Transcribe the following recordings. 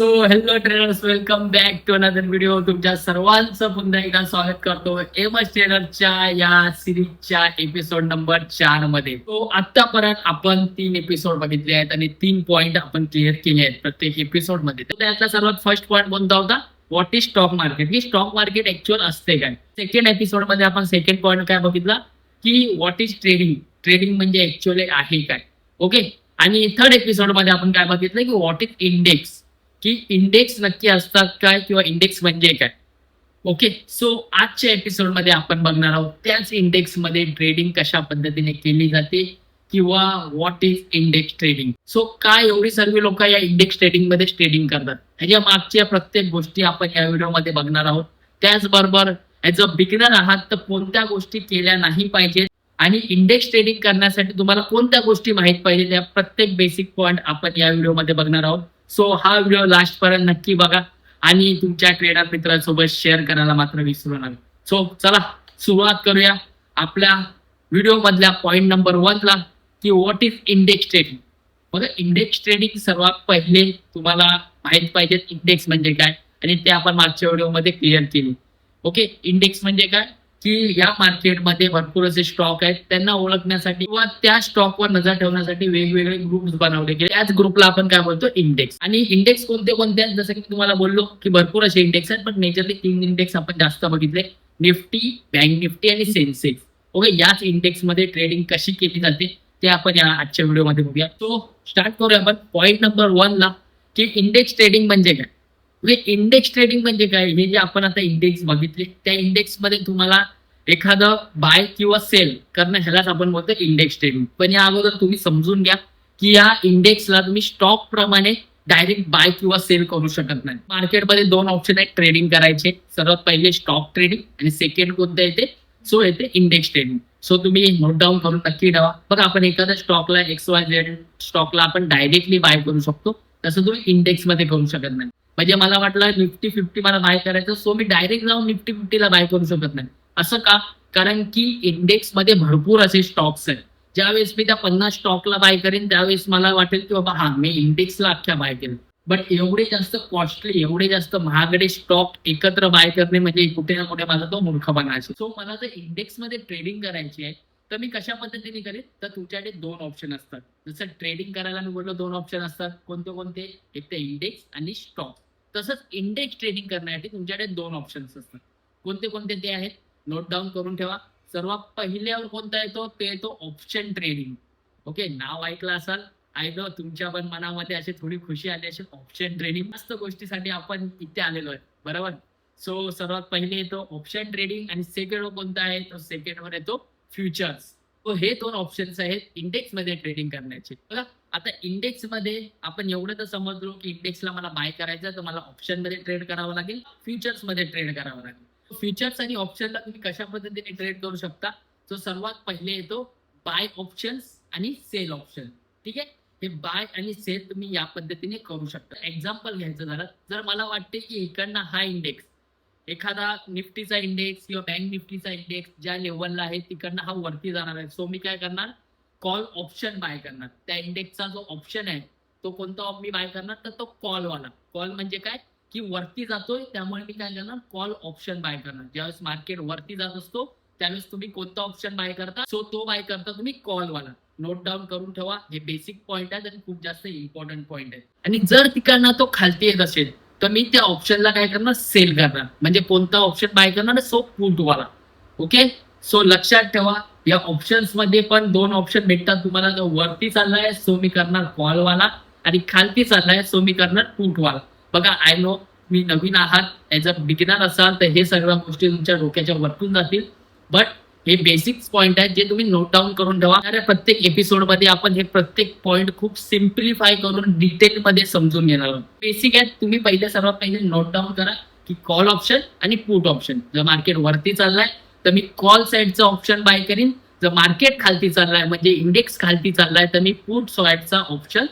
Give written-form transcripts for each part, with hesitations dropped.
So hello traders, welcome back to another video. तुमच्या सर्वांचं पुन्हा एकदा स्वागत करतो एमएस ट्रेडरच्या या सिरीजच्या एपिसोड नंबर 4 मध्ये. तो आतापर्यंत आपण 3 एपिसोड बघितले आहेत आणि 3 पॉइंट आपण क्लिअर केले आहेत प्रत्येक एपिसोड मध्ये. तर त्यातला सर्वात फर्स्ट पॉइंट कोणता होता? व्हॉट इज स्टॉक मार्केट, की स्टॉक मार्केट ऍक्च्युअल असते काय. सेकंड एपिसोड मध्ये आपण सेकंड पॉइंट काय बघितला, की व्हॉट इज ट्रेडिंग, ट्रेडिंग म्हणजे ऍक्च्युअली आहे काय. ओके. आणि थर्ड एपिसोड मध्ये आपण काय बघितलं, की व्हॉट इज इंडेक्स, की इंडेक्स नक्की असतात काय किंवा इंडेक्स म्हणजे काय. ओके. सो आजच्या एपिसोड मध्ये आपण बघणार आहोत त्याच इंडेक्स मध्ये ट्रेडिंग कशा पद्धतीने केली जाते किंवा what is index trading. So काय एवढी सर्व लोक या इंडेक्स ट्रेडिंग मध्ये ट्रेडिंग करतात, ह्याच्या मागच्या प्रत्येक गोष्टी आपण या व्हिडिओमध्ये बघणार आहोत. त्याचबरोबर ऍज अ बिगिनर आहात तर कोणत्या गोष्टी केल्या नाही पाहिजेत आणि इंडेक्स ट्रेडिंग करण्यासाठी तुम्हाला कोणत्या गोष्टी माहित पाहिजे, या प्रत्येक बेसिक पॉईंट आपण या व्हिडिओमध्ये बघणार आहोत. सो हा व्हिडिओ लास्ट पर्यंत नक्की बघा आणि तुमच्या ट्रेडर मित्रांसोबत शेअर करायला मात्र विसरू नका. सो चला सुरुवात करूया आपल्या व्हिडिओ मधल्या पॉइंट नंबर 1 ला, की व्हॉट इज इंडेक्स ट्रेडिंग. बघा, इंडेक्स ट्रेडिंग सर्वात पहिले तुम्हाला माहित पाहिजे इंडेक्स म्हणजे काय, आणि ते आपण मागच्या व्हिडिओमध्ये क्लिअर केली. ओके. इंडेक्स म्हणजे काय, की या मार्केटमध्ये भरपूर असे स्टॉक आहेत, त्यांना ओळखण्यासाठी किंवा त्या स्टॉकवर नजर ठेवण्यासाठी वेगवेगळे ग्रुप्स बनवले गेले. त्याच ग्रुपला आपण काय बोलतो, इंडेक्स. आणि इंडेक्स कोणते कोणते आहेत, जसं की तुम्हाला बोललो की भरपूर असे इंडेक्स आहेत, पण मेजरली 3 इंडेक्स आपण जास्त बघितले, निफ्टी, बँक निफ्टी आणि सेन्सेक्स. ओके. याच इंडेक्स मध्ये ट्रेडिंग कशी केली जाते ते आपण या आजच्या व्हिडिओमध्ये बघूया. सो स्टार्ट करूया आपण पॉईंट नंबर 1 ला, की इंडेक्स ट्रेडिंग म्हणजे काय. इंडेक्स ट्रेडिंग म्हणजे काय, हे जे आपण आता इंडेक्स बघितले त्या इंडेक्स मध्ये तुम्हाला एखादं बाय किंवा सेल करणं, ह्यालाच आपण बोलतो इंडेक्स ट्रेडिंग. पण या अगोदर तुम्ही समजून घ्या की या इंडेक्सला तुम्ही स्टॉक प्रमाणे डायरेक्ट बाय किंवा सेल करू शकत नाही. मार्केटमध्ये 2 ऑप्शन आहेत ट्रेडिंग करायचे. सर्वात पहिले स्टॉक ट्रेडिंग आणि सेकंड कोणतं येते, सो येते इंडेक्स ट्रेडिंग. सो तुम्ही नोट डाऊन करून नक्की ठेवा. बघा, आपण एखाद्या स्टॉकला XYZ स्टॉकला आपण डायरेक्टली बाय करू शकतो, तसं तुम्ही इंडेक्स मध्ये करू शकत नाही. म्हणजे मला वाटलं निफ्टी 50 मला बाय करायचं, सो मी डायरेक्ट जाऊन निफ्टी 50 ला बाय करू शकत नाही. असं का? कारण की इंडेक्स मध्ये भरपूर असे स्टॉक्स आहेत. ज्यावेळेस मी त्या 50 स्टॉकला बाय करेन त्यावेळेस मला वाटेल की बाबा हा, मी इंडेक्सला अख्ख्या बाय केलं. बट एवढे जास्त कॉस्टली, एवढे जास्त महागडे स्टॉक एकत्र बाय करणे म्हणजे कुठे ना कुठे माझा तो मूर्खपणा असेल. सो मला जर इंडेक्स मध्ये ट्रेडिंग करायची आहे तर मी कशा पद्धतीने करेन, तर तुमच्याकडे 2 ऑप्शन असतात. जसं ट्रेडिंग करायला मी बोललो 2 ऑप्शन असतात. कोणते कोणते? एक तर इंडेक्स आणि स्टॉक. तसंच इंडेक्स ट्रेडिंग करण्यासाठी तुमच्याकडे 2 ऑप्शन्स असतात. कोणते कोणते ते आहेत, नोट डाऊन करून ठेवा. सर्वात पहिल्यावर कोणता येतो, ते येतो ऑप्शन ट्रेडिंग. ओके. नाव ऐकलं असाल, ऐकलं तुमच्या पण मनामध्ये अशी थोडी खुशी आली असेल. ऑप्शन ट्रेडिंग मस्त गोष्टीसाठी आपण इथे आलेलो आहे, बरोबर. सो सर्वात पहिले येतो ऑप्शन ट्रेडिंग आणि सेकंड कोणता आहे, तो सेकंड वर येतो फ्युचर्स. तो हे 2 ऑप्शन्स आहेत इंडेक्स मध्ये ट्रेडिंग करण्याचे. बघा, आता इंडेक्स मध्ये आपण एवढं तर समजलो की इंडेक्सला मला बाय करायचं तर मला ऑप्शन मध्ये ट्रेड करावं लागेल, फ्युचर्स मध्ये ट्रेड करावं लागेल. फ्युचर्स आणि ऑप्शनला तुम्ही कशा पद्धतीने ट्रेड करू शकता, तो सर्वात पहिले येतो बाय ऑप्शन्स आणि सेल ऑप्शन. ठीक आहे. हे बाय आणि सेल तुम्ही या पद्धतीने करू शकता. एक्झाम्पल घ्यायचं झालं, जर मला वाटते की इकडनं हा इंडेक्स, एखादा निफ्टीचा इंडेक्स किंवा बँक निफ्टीचा इंडेक्स ज्या लेवलला आहे तिकडनं हा वरती जाणार आहे, सो मी काय करणार, कॉल ऑप्शन बाय करणार. त्या इंडेक्सचा जो ऑप्शन आहे तो कोणता मी बाय करणार, तर तो कॉल वाला. कॉल म्हणजे काय, की वरती जातोय त्यामुळे मी काय करणार, कॉल ऑप्शन बाय करणार. ज्यावेळेस मार्केट वरती जात असतो त्यावेळेस तुम्ही कोणता ऑप्शन बाय करता, सो तो बाय करता तुम्ही कॉल वाला. नोट डाऊन करून ठेवा, हे बेसिक पॉईंट आहे आणि खूप जास्त इम्पॉर्टंट पॉईंट आहे. आणि जर तिकडनं तो खालती येत असेल तर मी त्या ऑप्शनला काय करणार, सेल करणार. म्हणजे कोणता ऑप्शन बाय करणार, सो पुट वाला. ओके. सो लक्षात ठेवा, या ऑप्शन्स मध्ये पण 2 ऑप्शन भेटतात तुम्हाला. जो वरती चाललाय सो मी करणार कॉल वाला, आणि खालती चाललाय सो मी करणार पुट वाला. बघा, आय नो मी नवीन आहात, ऍज अ बिगिनर असाल तर हे सगळ्या गोष्टी तुमच्या डोक्याच्या वरतून जातील, बट हे बेसिक पॉईंट आहेत जे तुम्ही नोट डाऊन करून ठेवा. प्रत्येक एपिसोड मध्ये आपण हे प्रत्येक पॉईंट खूप सिम्प्लिफाय करून डिटेल मध्ये समजून घेणार आहोत. बेसिक आहे, तुम्ही सर्वात पहिले नोट डाऊन करा की कॉल ऑप्शन आणि पुट ऑप्शन. जर मार्केट वरती चाललाय तर मी कॉल साईडचा ऑप्शन बाय करीन. जर मार्केट खालती चाललाय म्हणजे इंडेक्स खालती चाललाय तर मी पुट साईडचा ऑप्शन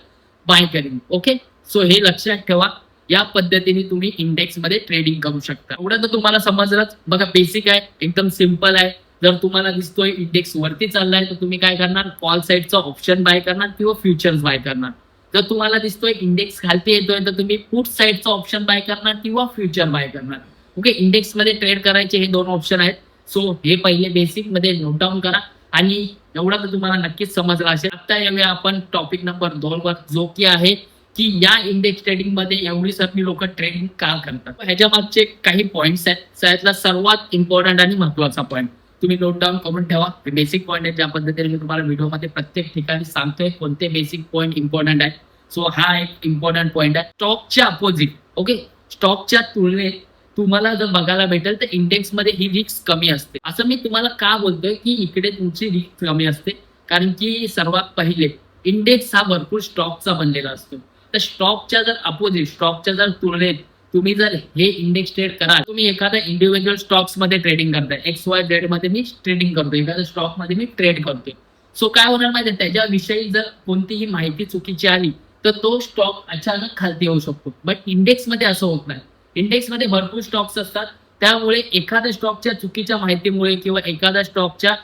बाय करीन. ओके. सो हे लक्षात ठेवा, या पद्धतीने तुम्ही इंडेक्स मध्ये ट्रेडिंग करू शकता. एवढं तर तुम्हाला समजलंच. बघा, बेसिक आहे, एकदम सिम्पल आहे. जर तुम्हाला दिसतोय इंडेक्स वरती चाललाय तर तुम्ही काय करणार, कॉल साईडचा ऑप्शन बाय करणार किंवा फ्युचर्स बाय करणार. जर तुम्हाला दिसतोय इंडेक्स खालती येतोय तर तुम्ही पुट साईडचा ऑप्शन बाय करणार किंवा फ्युचर बाय करणार. ओके, इंडेक्स मध्ये ट्रेड करायचे हे दोन ऑप्शन आहेत. सो हे पहिले बेसिक मध्ये नोट डाऊन करा आणि एवढं तर तुम्हाला नक्कीच समजलं असेल. आता येऊया आपण टॉपिक नंबर 2 वर, जो की आहे की या इंडेक्स ट्रेडिंग मध्ये एवढी सर्व लोक ट्रेडिंग का करतात. ह्याच्या मागचे काही पॉईंट्स आहेत. त्यातला सर्वात इम्पॉर्टंट आणि महत्वाचा पॉईंट तुम्ही नोट डाऊन करून ठेवा. बेसिक पॉईंट आहे, ज्या पद्धतीने मी तुम्हाला व्हिडिओमध्ये प्रत्येक ठिकाणी सांगतोय कोणते बेसिक पॉईंट इम्पॉर्टंट आहे. सो हा एक इम्पॉर्टंट पॉईंट आहे. स्टॉकच्या अपोजिट, ओके, स्टॉकच्या तुलनेत तुम्हाला जर बघायला भेटेल तर इंडेक्स मध्ये ही रिस्क कमी असते. असं मी तुम्हाला का बोलतोय की इकडे तुमची रिस्क कमी असते, कारण की सर्वात पहिले इंडेक्स हा भरपूर स्टॉकचा बनलेला असतो. तर स्टॉकच्या जर अपोजिट, स्टॉकच्या जर तुलनेत तुम्ही जर हे इंडेक्स ट्रेड कराल, तुम्ही एखाद्या इंडिव्हिज्युअल स्टॉक्स मध्ये ट्रेडिंग करताय, XYZ मध्ये मी ट्रेडिंग करतोय, एखाद्या स्टॉक मध्ये मी ट्रेड करतोय. सो काय होणार माहिती, त्याच्याविषयी जर कोणतीही माहिती चुकीची आली तर तो स्टॉक अचानक खालती येऊ शकतो. बट इंडेक्स मध्ये असं होत नाही. इंडेक्स मध्ये भरपूर स्टॉक्स असतात, त्यामुळे एखाद्या स्टॉकच्या चुकीच्या माहितीमुळे किंवा एखाद्या स्टॉकच्या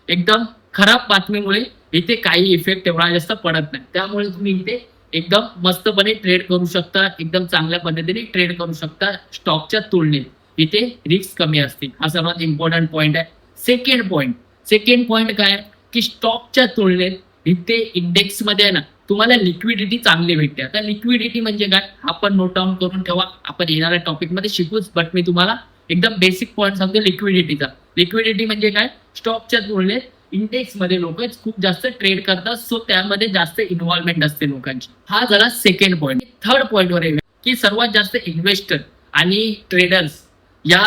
एकदम खराब बातमीमुळे इथे काही इफेक्ट एवढा जास्त पडत नाही. त्यामुळे तुम्ही इथे एकदम मस्तपणे ट्रेड करू शकता, एकदम चांगल्या पद्धतीने ट्रेड करू शकता. स्टॉकच्या तुलनेत इथे रिस्क कमी असते. हा सर्वात इम्पॉर्टंट पॉईंट आहे. सेकंड पॉईंट काय की स्टॉकच्या तुलनेत इथे इंडेक्स मध्ये आहे ना तुम्हाला लिक्विडिटी चांगली भेटते. आता लिक्विडिटी म्हणजे काय आपण नोट डाऊन करून ठेवा, आपण येणाऱ्या टॉपिक मध्ये शिकूच. बट मी तुम्हाला एकदम बेसिक पॉईंट सांगतो लिक्विडिटीचा. लिक्विडिटी म्हणजे काय, स्टॉकच्या तुलनेत इंडेक्स मध्ये लोक खूप जास्त ट्रेड करतात, सो त्यामध्ये जास्त इन्व्हॉल्वमेंट असते लोकांची. हा झाला सेकंड पॉईंट. थर्ड पॉईंट वर येऊया की सर्वात जास्त इन्व्हेस्टर आणि ट्रेडर्स या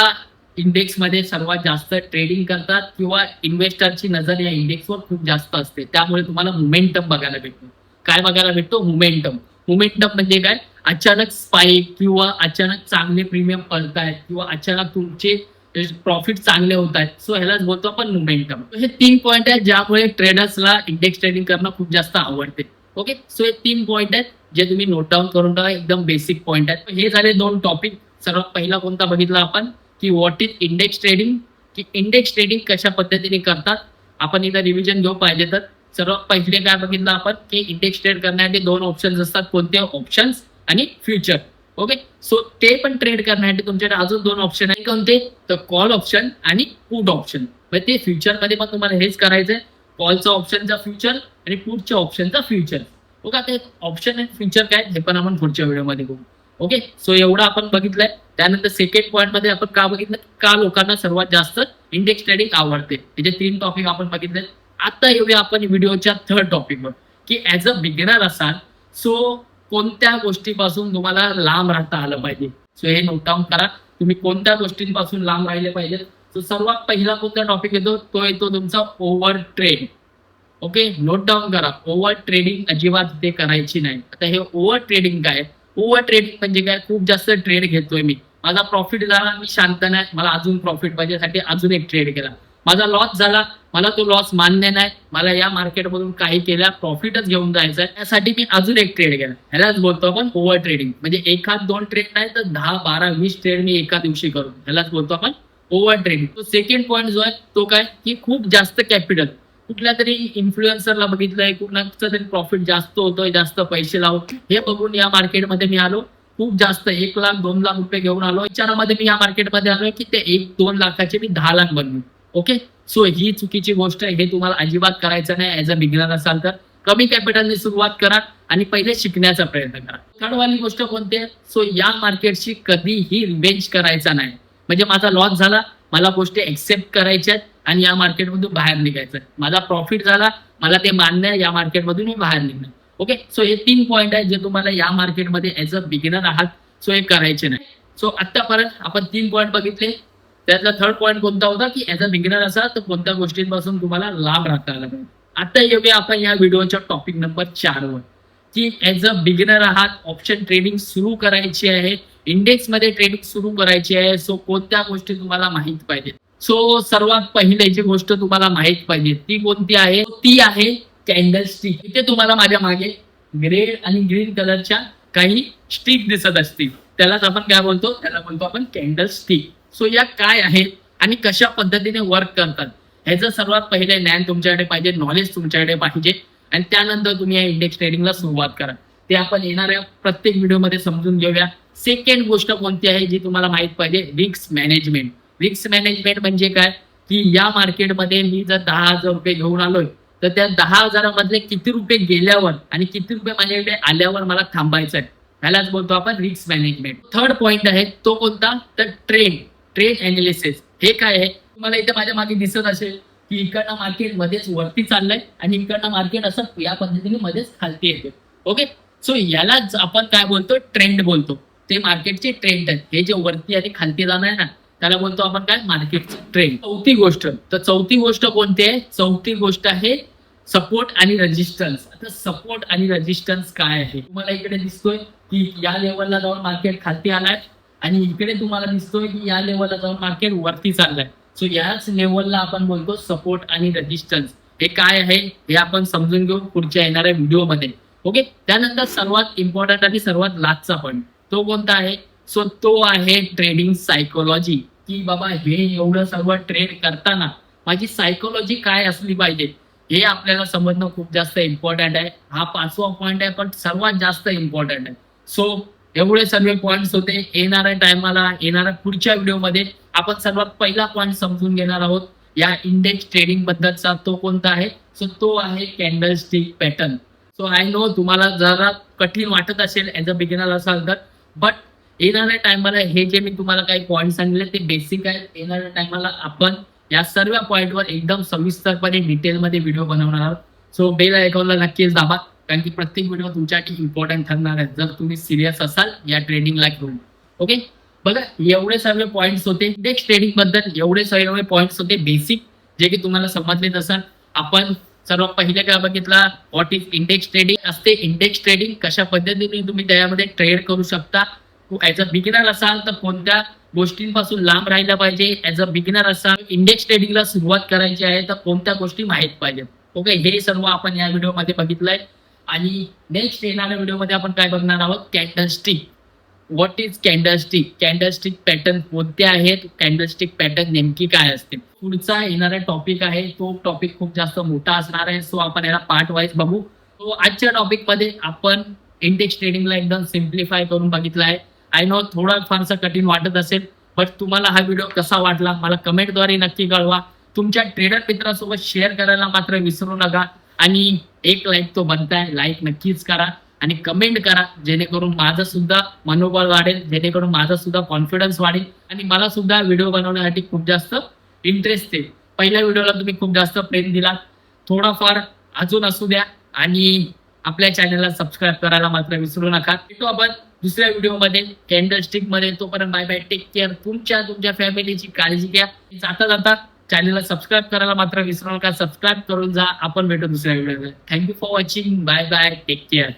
इंडेक्स मध्ये सर्वात जास्त ट्रेडिंग करतात किंवा इन्व्हेस्टरची नजर या इंडेक्सवर खूप जास्त असते. त्यामुळे तुम्हाला मोमेंटम बघायला भेटतो. काय बघायला भेटतो, मोमेंटम. मोमेंटम म्हणजे काय, अचानक स्पाइक किंवा अचानक चांगले प्रीमियम पडतायत किंवा अचानक तुमचे प्रॉफिट चांगले होत आहेत. सो ह्यालाच बोलतो आपण मोमेंटम. हे 3 पॉईंट आहेत ज्यामुळे ट्रेडर्सला इंडेक्स ट्रेडिंग करणं खूप जास्त आवडते. ओके, सो हे 3 पॉईंट आहेत जे तुम्ही नोट डाऊन करून टाका, एकदम बेसिक पॉईंट आहेत. हे झाले 2 टॉपिक. सर्वात पहिला कोणता बघितला आपण की व्हॉट इज इंडेक्स ट्रेडिंग, की इंडेक्स ट्रेडिंग कशा पद्धतीने करतात. आपण इथं रिव्हिजन घेऊ पाहिजे तर सर्वात पहिले काय बघितलं आपण की इंडेक्स ट्रेड करण्यासाठी 2 ऑप्शन्स असतात. कोणते, ऑप्शन्स आणि फ्युचर. ओके, सो ते पण ट्रेड करण्यासाठी तुमच्याकडे अजून 2 ऑप्शन आहेत. कोणते, तर कॉल ऑप्शन आणि पुट ऑप्शन. म्हणजे ते फ्युचर मध्ये पण तुम्हाला हेच करायचंय, कॉलचा ऑप्शनचा फ्युचर आणि पुटच्या ऑप्शनचा फ्युचर. ओके, ते ऑप्शन आणि फ्युचर काय हे पण आपण पुढच्या व्हिडिओमध्ये बघू. ओके, सो एवढं आपण बघितलंय. त्यानंतर सेकंड पॉईंट मध्ये आपण का बघितलं, का लोकांना सर्वात जास्त इंडेक्स ट्रेडिंग आवडते. हे 3 टॉपिक आपण बघितले. आता येऊया आपण व्हिडिओच्या थर्ड टॉपिकवर की ऍज अ बिगिनर असाल, सो कोणत्या गोष्टीपासून तुम्हाला लांब राहता आलं पाहिजे. सो हे नोट डाऊन करा, तुम्ही कोणत्या गोष्टींपासून लांब राहिले पाहिजे. सो सर्वात पहिला कोणता टॉपिक येतो, तो येतो तुमचा over trade. Okay, note down करा, ओव्हर ट्रेडिंग अजिबात ते करायची नाही. आता हे ओव्हर ट्रेडिंग काय, ओव्हर ट्रेडिंग म्हणजे काय, खूप जास्त ट्रेड घेतोय मी, माझा प्रॉफिट झाला, मी शांत नाही, मला अजून प्रॉफिट पाहिजेसाठी अजून एक ट्रेड केला, माझा लॉस झाला, मला तो लॉस मान्य नाही, मला या मार्केटमधून काही केल्या प्रॉफिटच घेऊन जायचंय, त्यासाठी मी अजून एक ट्रेड केला. ह्यालाच बोलतो आपण ओव्हर ट्रेडिंग. म्हणजे 1-2 ट्रेड नाही तर 10-12-20 ट्रेड मी एका दिवशी करू, ह्यालाच बोलतो आपण ओव्हर ट्रेडिंग. तो सेकंड पॉईंट जो आहे तो काय की खूप जास्त कॅपिटल, कुठल्या तरी इन्फ्लुएन्सरला बघितलंय, कुणाचं तरी प्रॉफिट जास्त होतोय, जास्त पैसे लावून, हे बघून या मार्केटमध्ये मी आलो, खूप जास्त 1 लाख 2 लाख रुपये घेऊन आलो. विचारामध्ये मी या मार्केटमध्ये आलोय की ते 1-2 लाखाचे मी 10 लाख बनवू. ओके, सो ही चुकीची गोष्ट आहे, हे तुम्हाला अजिबात करायचं नाही. ऍज अ बिगिनर असाल तर कमी कॅपिटलने सुरुवात करा आणि पहिले शिकण्याचा प्रयत्न करा. थर्डवाली गोष्ट कोणती आहे, सो या मार्केटची कधीही रिवेंज करायचा नाही. म्हणजे माझा लॉस झाला, मला गोष्टी एक्सेप्ट करायच्यात आणि या मार्केटमधून बाहेर निघायचं. माझा प्रॉफिट झाला, मला ते मान्य आहे, या मार्केटमधून मी बाहेर निघणार. ओके, सो हे 3 पॉईंट आहेत जे तुम्हाला या मार्केटमध्ये ऍज अ बिगिनर आहात सो हे करायचे नाही. सो आतापर्यंत आपण 3 पॉईंट बघितले. त्यातला थर्ड पॉईंट कोणता होता की ऍज अ बिगिनर असाल तर कोणत्या गोष्टींपासून तुम्हाला लांब राहता आला पाहिजे. आता येऊया आपण या व्हिडिओच्या टॉपिक नंबर 4 वर की ऍज अ बिगिनर आहात, ऑप्शन ट्रेडिंग सुरू करायची आहे, इंडेक्स मध्ये ट्रेडिंग सुरू करायची आहे. सो कोणत्या गोष्टी तुम्हाला माहित पाहिजे. सो सर्वात पहिली जी गोष्ट तुम्हाला माहित पाहिजे ती कोणती आहे, ती आहे कॅन्डल स्टिक. इथे तुम्हाला माझ्या मागे रेड आणि ग्रीन कलरच्या काही स्टिक दिसत असतील, त्यालाच आपण काय बोलतो, त्याला बोलतो आपण कॅन्डल स्टिक. सो या काय आहेत आणि कशा पद्धतीने वर्क करतात ह्याचं सर्वात पहिले ज्ञान तुमच्याकडे पाहिजे, नॉलेज तुमच्याकडे पाहिजे आणि त्यानंतर तुम्ही या इंडेक्स ट्रेडिंगला सुरुवात करा. ते आपण येणाऱ्या प्रत्येक व्हिडिओमध्ये समजून घेऊया. सेकंड गोष्ट कोणती आहे जी तुम्हाला माहित पाहिजे, रिस्क मॅनेजमेंट. रिस्क मॅनेजमेंट म्हणजे काय, की या मार्केटमध्ये मी जर 10,000 रुपये घेऊन आलोय तर त्या 10,000 मधले किती रुपये गेल्यावर आणि किती रुपये माझ्याकडे आल्यावर मला थांबायचं आहे, ह्यालाच बोलतो आपण रिस्क मॅनेजमेंट. थर्ड पॉइंट आहे तो कोणता, तर ट्रेड अनालिसिस. हे काय आहे, तुम्हाला इथे माझ्या मागे दिसत असेल की इकडनं मार्केट मध्येच वरती चाललंय आणि इकडनं मार्केट असं या पद्धतीने मध्येच खालती येते. ओके, सो यालाच आपण काय बोलतो, ट्रेंड बोलतो. ते मार्केटचे ट्रेंड आहेत, हे जे वरती आणि खालती जाणार आहे ना त्याला बोलतो आपण काय, मार्केटचे ट्रेंड. चौथी गोष्ट कोणती आहे, चौथी गोष्ट आहे सपोर्ट आणि रेजिस्टन्स. आता सपोर्ट आणि रेजिस्टन्स काय आहे, तुम्हाला इकडे दिसतोय की या लेवलला जाऊन मार्केट खालती आलाय आणि इकडे तुम्हाला दिसतोय की या लेवलला जाऊन मार्केट वरती चाललंय. सो याच लेवलला आपण बोलतो सपोर्ट आणि रेजिस्टन्स. हे काय आहे हे आपण समजून घेऊ पुढच्या येणाऱ्या व्हिडिओमध्ये. ओके, त्यानंतर सर्वात इम्पॉर्टंट आणि सर्वात लास्टचा पॉईंट तो कोणता आहे, सो तो आहे ट्रेडिंग सायकोलॉजी. की बाबा हे एवढं सर्व ट्रेड करताना माझी सायकोलॉजी काय असली पाहिजे हे आपल्याला समजणं खूप जास्त इम्पॉर्टंट आहे. हा 5वा पॉईंट आहे पण सर्वात जास्त इम्पॉर्टंट आहे. सो एवढे सर्व पॉईंट्स होते. येणाऱ्या टायमाला येणाऱ्या पुढच्या व्हिडिओमध्ये आपण सर्वात पहिला पॉईंट समजून घेणार आहोत या इंडेक्स ट्रेडिंग बद्दलचा. तो कोणता आहे, सो तो आहे candlestick pattern. So I know तुम्हाला जरा कठीण वाटत असेल ऍज अ बिगिनर असाल तर, बट येणाऱ्या टायमाला हे जे मी तुम्हाला काही पॉईंट सांगितले ते बेसिक आहेत. येणाऱ्या टायमाला आपण या सर्व पॉईंटवर एकदम सविस्तरपणे डिटेलमध्ये व्हिडिओ बनवणार आहोत. सो बेल आयकॉनला नक्कीच दाबा, कारण की प्रत्येक व्हिडिओ तुमच्यासाठी इम्पॉर्टंट ठरणार आहे जर तुम्ही सिरियस असाल या ट्रेडिंगला घेऊन. ओके, बघा एवढे सर्व पॉईंट्स होते इंडेक्स ट्रेडिंग बद्दल. एवढे सर्व पॉईंट्स होते बेसिक जे की तुम्हाला समजलेच असाल. आपण सर्वात पहिले काय बघितला, व्हॉट इज इंडेक्स ट्रेडिंग असते, इंडेक्स ट्रेडिंग कशा पद्धतीने तुम्ही त्यामध्ये ट्रेड करू शकता. ऍज अ बिगिनर असाल तर कोणत्या गोष्टींपासून लांब राहायला पाहिजे, ऍज अ बिगिनर असाल इंडेक्स ट्रेडिंगला सुरुवात करायची आहे तर कोणत्या गोष्टी माहीत पाहिजेत. ओके, हे सर्व आपण या व्हिडिओमध्ये बघितलंय. आणि नेक्स्ट येणाऱ्या व्हिडिओमध्ये आपण काय बघणार आहोत, candlestick. What is candlestick, candlestick pattern कोणते आहेत, कॅन्डलस्टिक पॅटर्न नेमकी काय असते. पुढचा येणारा टॉपिक आहे तो टॉपिक खूप जास्त मोठा असणार आहे. सो आपण याला पार्ट वाईज बघू. तो आजच्या टॉपिक मध्ये आपण इंडेक्स ट्रेडिंगला एकदम सिम्प्लिफाय करून बघितलं आहे. आय नो थोडा फारसा कठीण वाटत असेल, बट तुम्हाला हा व्हिडिओ कसा वाटला मला कमेंटद्वारे नक्की कळवा. तुमच्या ट्रेडर मित्रांसोबत शेअर करायला मात्र विसरू नका. आणि एक लाईक तो बनताय, लाईक नक्कीच करा आणि कमेंट करा, जेणेकरून माझं सुद्धा मनोबल वाढेल, जेणेकरून माझा सुद्धा कॉन्फिडन्स वाढेल आणि मला सुद्धा व्हिडिओ बनवण्यासाठी खूप जास्त इंटरेस्ट येईल. पहिल्या व्हिडिओला तुम्ही खूप जास्त प्रेम दिलात, थोडाफार अजून असू द्या आणि आपल्या चॅनलला सबस्क्राईब करायला मात्र विसरू नका. भेटू आपण दुसऱ्या व्हिडिओमध्ये कॅन्डलस्टिक मध्ये. तोपर्यंत बाय बाय, टेक केअर. तुमच्या फॅमिलीची काळजी घ्या. जाता जाता चॅनलला सबस्क्राईब करायला मात्र विसरू नका. सबस्क्राईब करून जा. आपण भेटू दुसऱ्या व्हिडिओमध्ये. Thank you for watching. Bye bye, take care.